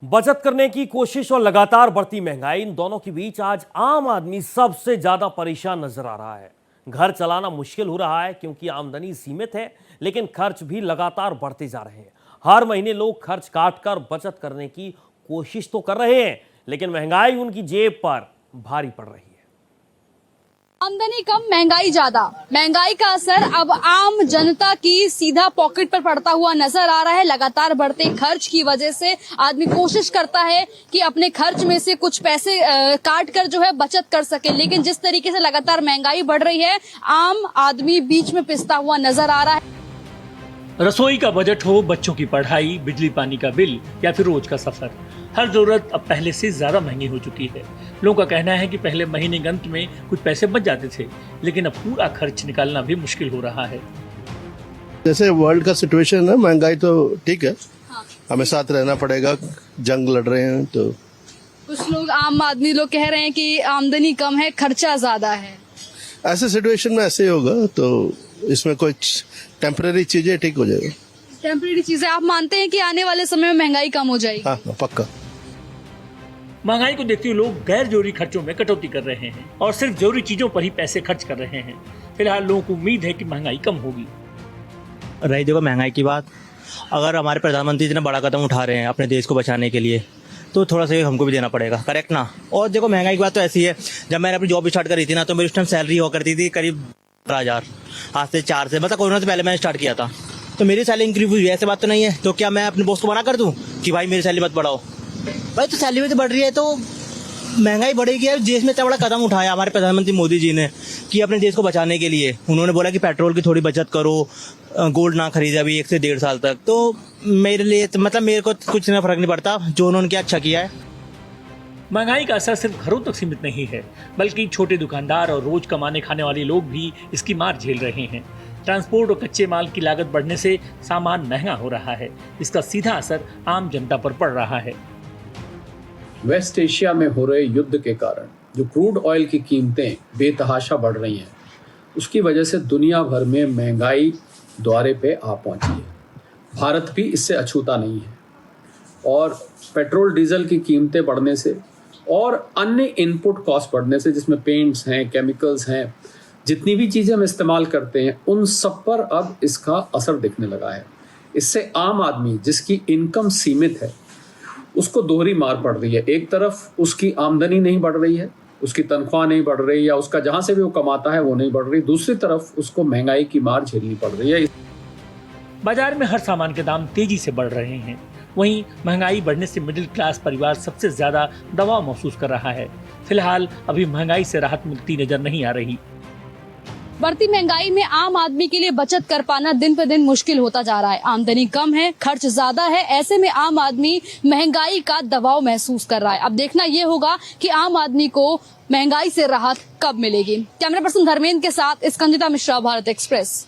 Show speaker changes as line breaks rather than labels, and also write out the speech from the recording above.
बचत करने की कोशिश और लगातार बढ़ती महंगाई, इन दोनों के बीच आज आम आदमी सबसे ज्यादा परेशान नजर आ रहा है। घर चलाना मुश्किल हो रहा है क्योंकि आमदनी सीमित है, लेकिन खर्च भी लगातार बढ़ते जा रहे हैं। हर महीने लोग खर्च काटकर बचत करने की कोशिश तो कर रहे हैं, लेकिन महंगाई उनकी जेब पर भारी पड़ रही है।
आमदनी कम, महंगाई ज्यादा। महंगाई का असर अब आम जनता की सीधा पॉकेट पर पड़ता हुआ नजर आ रहा है। लगातार बढ़ते खर्च की वजह से आदमी कोशिश करता है कि अपने खर्च में से कुछ पैसे काट कर जो है बचत कर सके, लेकिन जिस तरीके से लगातार महंगाई बढ़ रही है, आम आदमी बीच में पिसता हुआ नजर आ रहा है।
रसोई का बजट हो, बच्चों की पढ़ाई, बिजली पानी का बिल या फिर रोज का सफर, हर जरूरत अब पहले से ज्यादा महंगी हो चुकी है। लोगों का कहना है कि पहले महीने के अंत में कुछ पैसे बच जाते थे, लेकिन अब पूरा खर्च निकालना भी मुश्किल हो रहा है।
जैसे वर्ल्ड का सिचुएशन है, महंगाई तो ठीक है, हमें साथ रहना पड़ेगा, जंग लड़ रहे हैं तो।
कुछ लोग, आम आदमी लोग कह रहे हैं कि आमदनी कम है, खर्चा ज्यादा है। ऐसे
सिचुएशन में ऐसे ही होगा, तो इसमें कुछ टेम्पररी चीजें ठीक हो जाएगा।
टेम्परेरी चीजें आप मानते हैं कि आने वाले समय में महंगाई कम हो जाएगी?
हाँ, पक्का।
महंगाई को देखते हुए लोग गैर जरूरी खर्चों में कटौती कर रहे हैं और सिर्फ जरूरी चीजों पर ही पैसे खर्च कर रहे हैं। फिलहाल लोगों को उम्मीद है कि महंगाई कम होगी।
रही देखो महंगाई की बात, अगर हमारे प्रधानमंत्री इतना बड़ा कदम उठा रहे हैं अपने देश को बचाने के लिए, तो थोड़ा सा हमको भी देना पड़ेगा, करेक्ट ना। और देखो महंगाई की बात तो ऐसी है, जब मैंने अपनी जॉब स्टार्ट करी थी ना, तो मेरी उस टाइम सैलरी हुआ करती थी करीब 12,000। आज से 4 से मतलब कोरोना से पहले मैंने स्टार्ट किया था, तो मेरी सैलरी इंक्रीज हुई है, ऐसी बात तो नहीं है। तो क्या मैं अपने बॉस को मना कर दूं कि भाई मेरी सैलरी मत बढ़ाओ? भाई तो सैलरी भी तो बढ़ रही है, तो महंगाई बढ़ेगी। है देश में इतना बड़ा कदम उठाया हमारे प्रधानमंत्री मोदी जी ने कि अपने देश को बचाने के लिए उन्होंने बोला कि पेट्रोल की थोड़ी बचत करो, गोल्ड ना खरीदे अभी 1 से 1.5 साल तक। तो मेरे लिए तो मतलब मेरे को कुछ ना फर्क नहीं पड़ता, जो उन्होंने क्या अच्छा किया है।
महंगाई का असर सिर्फ घरों तक सीमित नहीं है, बल्कि छोटे दुकानदार और रोज कमाने खाने वाले लोग भी इसकी मार झेल रहे हैं। ट्रांसपोर्ट और कच्चे माल की लागत बढ़ने से सामान महंगा हो रहा है। इसका सीधा असर आम जनता पर पड़ रहा है।
वेस्ट एशिया में हो रहे युद्ध के कारण जो क्रूड ऑयल की कीमतें बेतहाशा बढ़ रही हैं, उसकी वजह से दुनिया भर में महंगाई द्वारे पे आ पहुंची है। भारत भी इससे अछूता नहीं है, और पेट्रोल डीजल की कीमतें बढ़ने से और अन्य इनपुट कॉस्ट बढ़ने से, जिसमें पेंट्स हैं, केमिकल्स हैं, जितनी भी चीज़ें हम इस्तेमाल करते हैं, उन सब पर अब इसका असर दिखने लगा है। इससे आम आदमी जिसकी इनकम सीमित है, उसको दोहरी मार पड़ रही है। एक तरफ उसकी आमदनी नहीं बढ़ रही है, उसकी तनख्वाह नहीं बढ़ रही, या उसका जहाँ से भी वो कमाता है वो नहीं बढ़ रही। दूसरी तरफ उसको महंगाई की मार झेलनी पड़ रही है।
बाजार में हर सामान के दाम तेजी से बढ़ रहे हैं। वहीं महंगाई बढ़ने से मिडिल क्लास परिवार सबसे ज्यादा दबाव महसूस कर रहा है। फिलहाल अभी महंगाई से राहत मिलती नजर नहीं आ रही।
बढ़ती महंगाई में आम आदमी के लिए बचत कर पाना दिन पर दिन मुश्किल होता जा रहा है। आमदनी कम है, खर्च ज्यादा है, ऐसे में आम आदमी महंगाई का दबाव महसूस कर रहा है। अब देखना ये होगा कि आम आदमी को महंगाई से राहत कब मिलेगी। कैमरा पर्सन धर्मेंद्र के साथ स्कंदिता मिश्रा, भारत एक्सप्रेस।